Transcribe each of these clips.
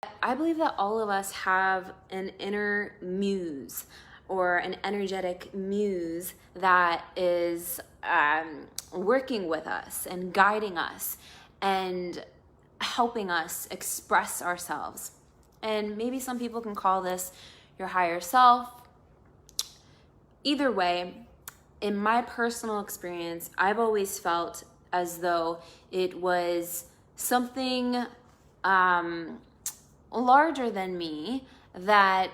I believe that all of us have an inner muse or an energetic muse that is working with us and guiding us and helping us express ourselves. And maybe some people can call this your higher self. Either way, in my personal experience, I've always felt as though it was something larger than me that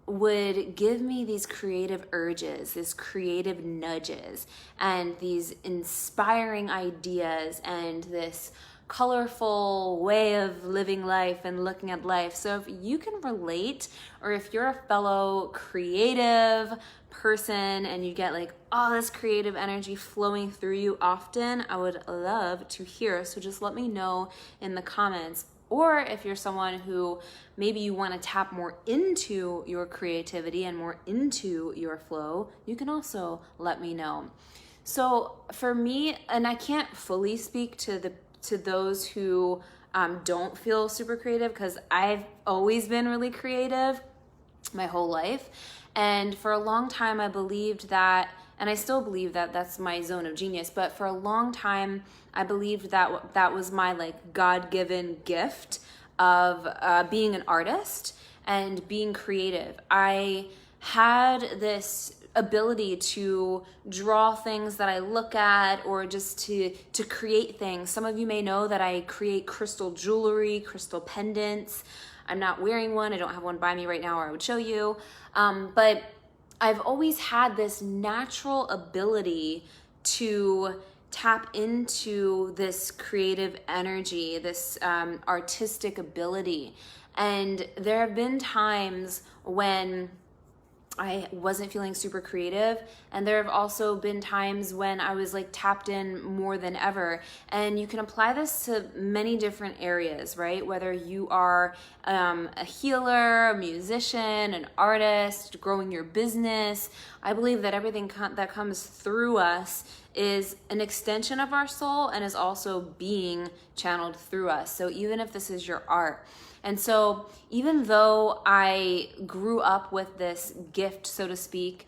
would give me these creative urges, these creative nudges, and these inspiring ideas, and this colorful way of living life and looking at life. So if you can relate, or if you're a fellow creative person and you get like all this creative energy flowing through you often, I would love to hear. So just let me know in the comments. Or if you're someone who maybe you want to tap more into your creativity and more into your flow, you can also let me know. So for me, and I can't fully speak to those who don't feel super creative, because I've always been really creative my whole life. And for a long time, I believed that, and I still believe that that's my zone of genius, but for a long time, I believed that that was my like God-given gift of being an artist and being creative. I had this ability to draw things that I look at, or just to create things. Some of you may know that I create crystal jewelry, crystal pendants. I'm not wearing one. I don't have one by me right now, or I would show you. But I've always had this natural ability to tap into this creative energy, this artistic ability. And there have been times when I wasn't feeling super creative, and there have also been times when I was like tapped in more than ever. And you can apply this to many different areas, right? Whether you are a healer, a musician, an artist, growing your business, I believe that everything that comes through us is an extension of our soul and is also being channeled through us. So even if this is your art. And so even though I grew up with this gift, so to speak,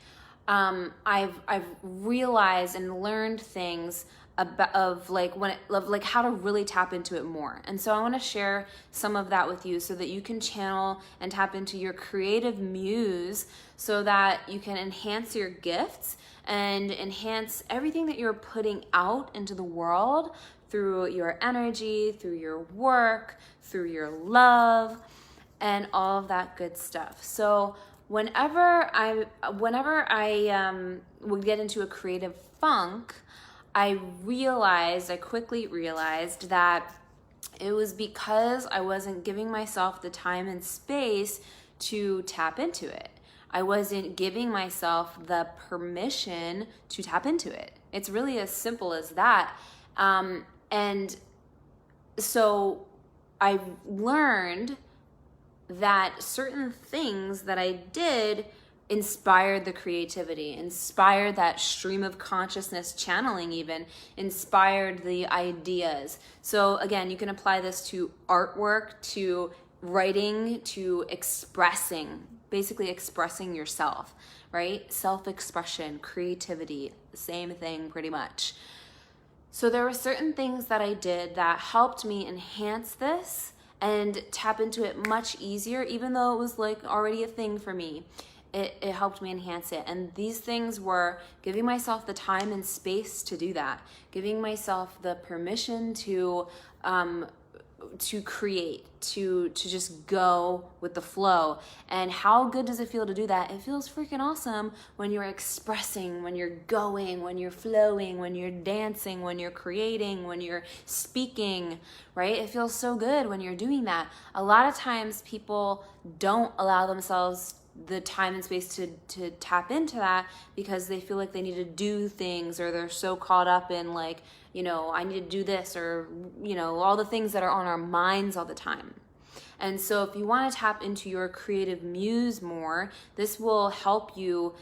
I've realized and learned things of how to really tap into it more. And so I want to share some of that with you so that you can channel and tap into your creative muse, so that you can enhance your gifts and enhance everything that you're putting out into the world through your energy, through your work, through your love, and all of that good stuff. So whenever I would get into a creative funk, I quickly realized that it was because I wasn't giving myself the time and space to tap into it. I wasn't giving myself the permission to tap into it. It's really as simple as that. And so I learned that certain things that I did inspired the creativity, inspired that stream of consciousness channeling, even inspired the ideas. So again, you can apply this to artwork, to writing, to expressing, basically expressing yourself, right? Self-expression, creativity, the same thing pretty much. So there were certain things that I did that helped me enhance this and tap into it much easier, even though it was like already a thing for me. It helped me enhance it. And these things were giving myself the time and space to do that, giving myself the permission to create, to just go with the flow. And how good does it feel to do that? It feels freaking awesome when you're expressing, when you're going, when you're flowing, when you're dancing, when you're creating, when you're speaking, right? It feels so good when you're doing that. A lot of times people don't allow themselves the time and space to tap into that because they feel like they need to do things, or they're so caught up in like, I need to do this, or, all the things that are on our minds all the time. And so if you want to tap into your creative muse more, this will help you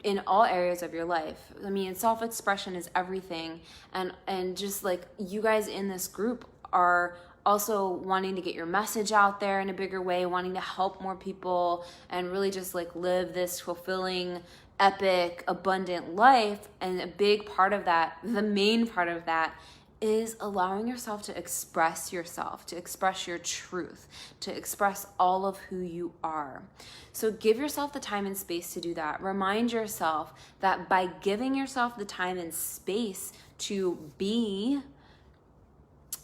in all areas of your life. I mean, self-expression is everything. And just like you guys in this group are also wanting to get your message out there in a bigger way, wanting to help more people and really just like live this fulfilling, epic, abundant life. And a big part of that, the main part of that, is allowing yourself to express yourself, to express your truth, to express all of who you are. So give yourself the time and space to do that. Remind yourself that by giving yourself the time and space to be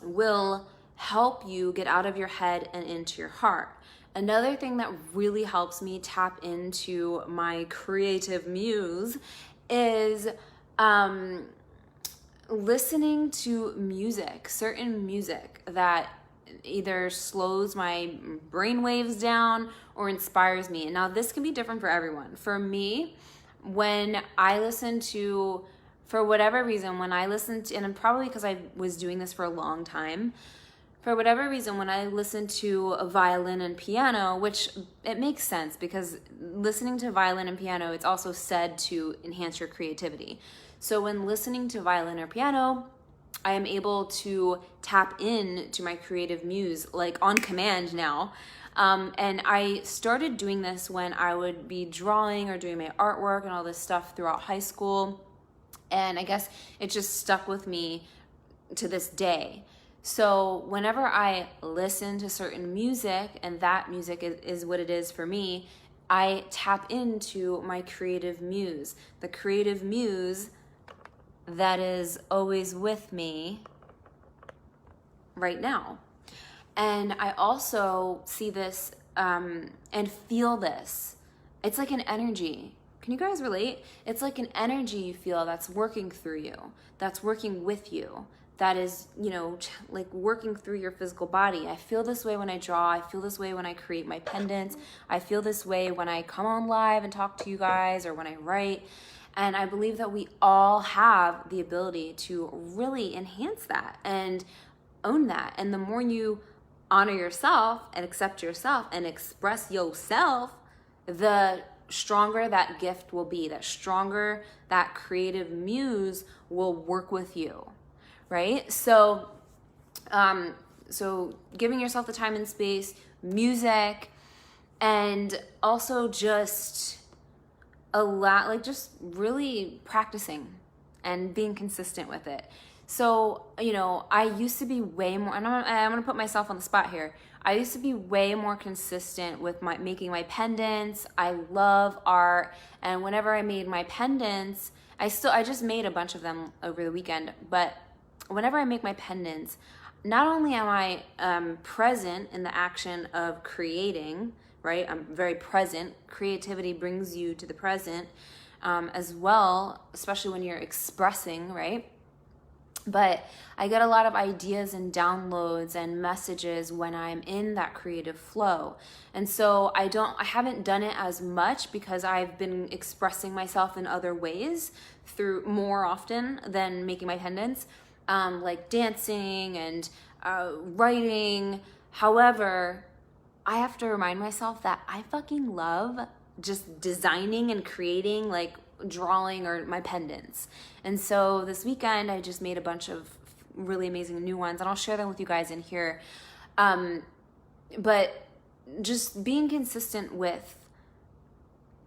will help you get out of your head and into your heart. Another thing that really helps me tap into my creative muse is listening to music, certain music that either slows my brain waves down or inspires me. And now this can be different for everyone. For me, when I listen to, for whatever reason, when I listen to, and probably because I was doing this for a long time, for whatever reason, when I listen to a violin and piano, which it makes sense because listening to violin and piano, it's also said to enhance your creativity. So when listening to violin or piano, I am able to tap in to my creative muse like on command now. And I started doing this when I would be drawing or doing my artwork and all this stuff throughout high school. And I guess it just stuck with me to this day. So whenever I listen to certain music, and that music is what it is for me, I tap into my creative muse. The creative muse that is always with me right now. And I also see this and feel this. It's like an energy. Can you guys relate? It's like an energy you feel that's working through you, that's working with you, that is, you know, like working through your physical body. I feel this way when I draw. I feel this way when I create my pendants. I feel this way when I come on live and talk to you guys or when I write. And I believe that we all have the ability to really enhance that and own that. And the more you honor yourself and accept yourself and express yourself, the stronger that gift will be, that stronger that creative muse will work with you, right? So, so giving yourself the time and space, music, and also just just really practicing and being consistent with it. So, you know, I used to be way more, and I'm gonna put myself on the spot here. I used to be way more consistent with making my pendants. I love art, and whenever I made my pendants, I just made a bunch of them over the weekend, but whenever I make my pendants, not only am I present in the action of creating, right? I'm very present. Creativity brings you to the present as well, especially when you're expressing, right? But I get a lot of ideas and downloads and messages when I'm in that creative flow. And so I haven't done it as much because I've been expressing myself in other ways through more often than making my pendants, like dancing and writing. However, I have to remind myself that I fucking love just designing and creating, like drawing or my pendants. And so this weekend I just made a bunch of really amazing new ones, and I'll share them with you guys in here. But just being consistent with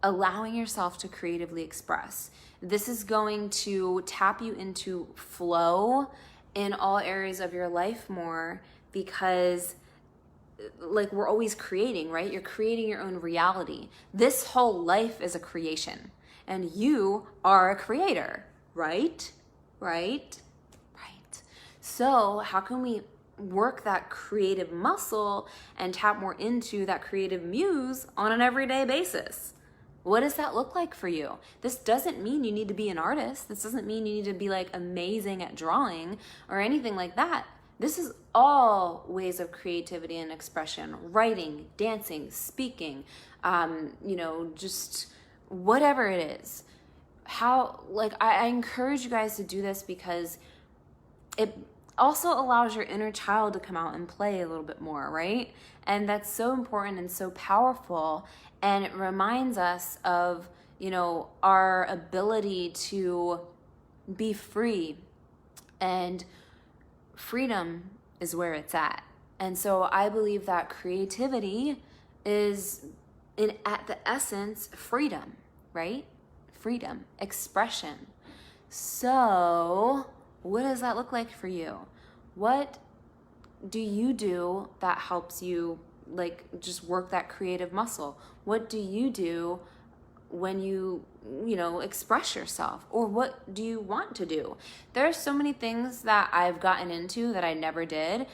allowing yourself to creatively express. This is going to tap you into flow in all areas of your life more, because like we're always creating, right? You're creating your own reality. This whole life is a creation, and you are a creator, right? Right? Right. So how can we work that creative muscle and tap more into that creative muse on an everyday basis? What does that look like for you? This doesn't mean you need to be an artist. This doesn't mean you need to be like amazing at drawing or anything like that. This is all ways of creativity and expression: writing, dancing, speaking, just whatever it is. I encourage you guys to do this because it also allows your inner child to come out and play a little bit more, right? And that's so important and so powerful. And it reminds us of, our ability to be free. And freedom is where it's at. And so I believe that creativity is, at the essence, freedom, right? Freedom, expression. So what does that look like for you? What do you do that helps you like just work that creative muscle? What do you do when you express yourself? Or what do you want to do? There are so many things that I've gotten into that I never did.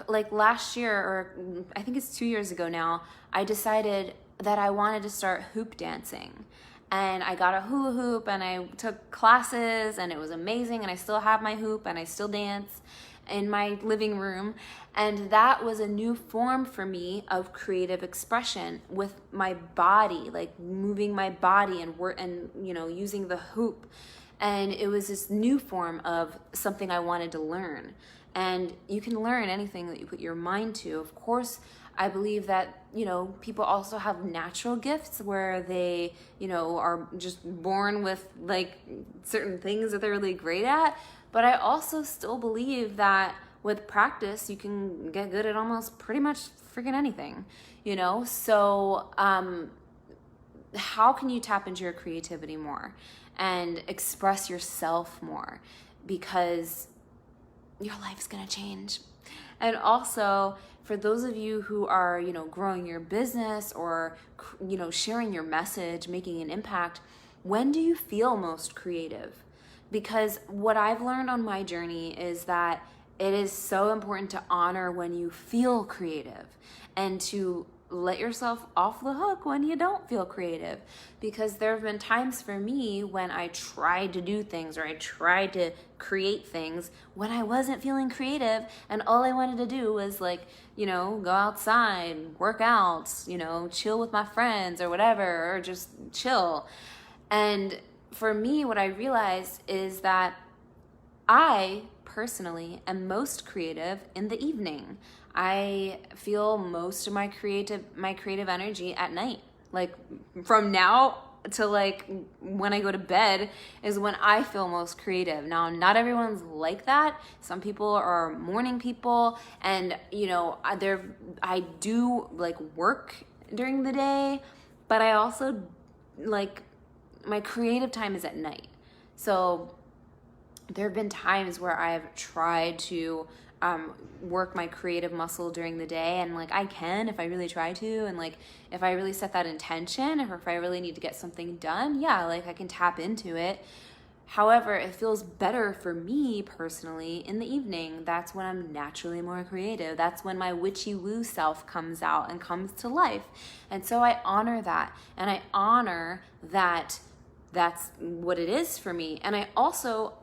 Like last year, or I think it's 2 years ago now, I decided that I wanted to start hoop dancing. And I got a hula hoop and I took classes and it was amazing, and I still have my hoop and I still dance in my living room. And that was a new form for me of creative expression with my body, like moving my body and using the hoop. And it was this new form of something I wanted to learn. And you can learn anything that you put your mind to. Of course, I believe that, people also have natural gifts where they, are just born with like certain things that they're really great at. But I also still believe that with practice, you can get good at almost pretty much freaking anything, So how can you tap into your creativity more and express yourself more? Because your life's gonna change. And also, for those of you who are, growing your business or, sharing your message, making an impact, when do you feel most creative? Because what I've learned on my journey is that it is so important to honor when you feel creative and to let yourself off the hook when you don't feel creative. Because there have been times for me when I tried to do things or I tried to create things when I wasn't feeling creative, and all I wanted to do was go outside, work out, chill with my friends or whatever, or just chill. And for me, what I realized is that I personally am most creative in the evening. I feel most of my creative energy at night. Like from now to when I go to bed is when I feel most creative. Now, not everyone's like that. Some people are morning people, and I do work during the day, but I also my creative time is at night. So there have been times where I've tried to work my creative muscle during the day, and I can if I really try to, and if I really set that intention, or if I really need to get something done, yeah, I can tap into it. However, it feels better for me personally in the evening. That's when I'm naturally more creative. That's when my witchy woo self comes out and comes to life. And so I honor that, and I honor that that's what it is for me. And I also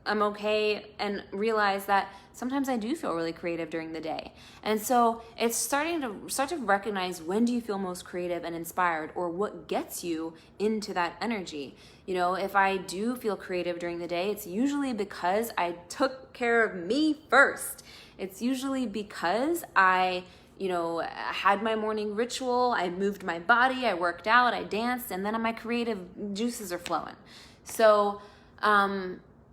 I'm okay and realize that sometimes I do feel really creative during the day. And so it's start to recognize, when do you feel most creative and inspired, or what gets you into that energy. If I do feel creative during the day, it's usually because I took care of me first. It's usually because I had my morning ritual, I moved my body, I worked out, I danced, and then my creative juices are flowing. So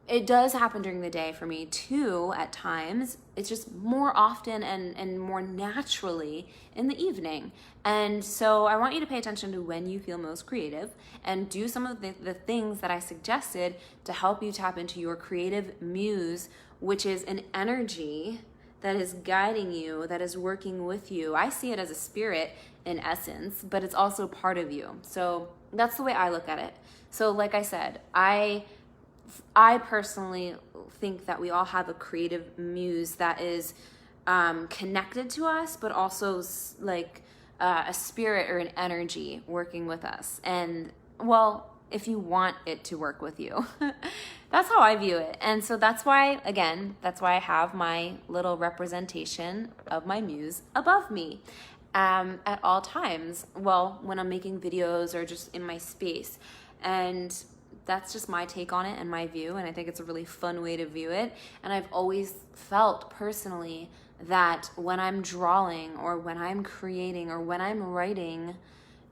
it does happen during the day for me too at times. It's just more often and more naturally in the evening. And so I want you to pay attention to when you feel most creative and do some of the things that I suggested to help you tap into your creative muse, which is an energy that is guiding you, that is working with you. I see it as a spirit in essence, but it's also part of you. So that's the way I look at it. So like I said, I personally think that we all have a creative muse that is connected to us, but also a spirit or an energy working with us. And well, if you want it to work with you, that's how I view it. And so that's why I have my little representation of my muse above me at all times. Well, when I'm making videos or just in my space. And that's just my take on it and my view, and I think it's a really fun way to view it. And I've always felt personally that when I'm drawing or when I'm creating or when I'm writing,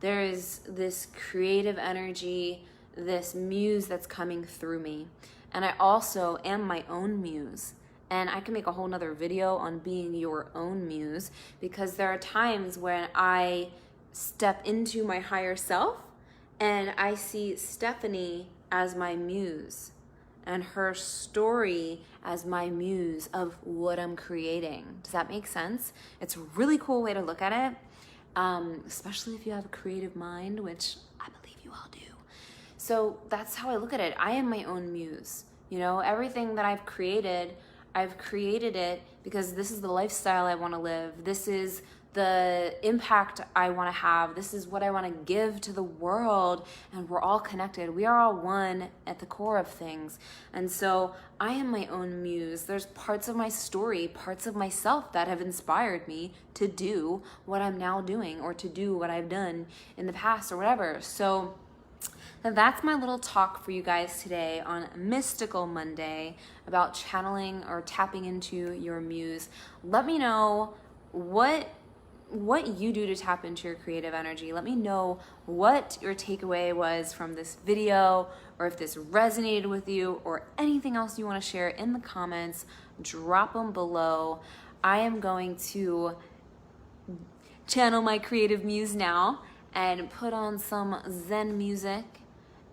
there is this creative energy, this muse that's coming through me. And I also am my own muse. And I can make a whole nother video on being your own muse, because there are times when I step into my higher self and I see Stephanie as my muse and her story as my muse of what I'm creating. Does that make sense? It's a really cool way to look at it, especially if you have a creative mind, which I believe you all do. So that's how I look at it. I am my own muse. You know, everything that I've created it because this is the lifestyle I want to live. This is the impact I want to have. This is what I want to give to the world. And we're all connected. We are all one at the core of things. And so I am my own muse. There's parts of my story, parts of myself that have inspired me to do what I'm now doing, or to do what I've done in the past, or whatever. So that's my little talk for you guys today on Mystical Monday about channeling or tapping into your muse. Let me know what you do to tap into your creative energy. Let me know what your takeaway was from this video, or if this resonated with you, or anything else you want to share in the comments. Drop them below. I am going to channel my creative muse now and put on some Zen music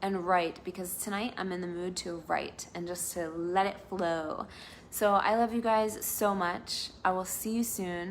and write, because tonight I'm in the mood to write and just to let it flow. So I love you guys so much. I will see you soon.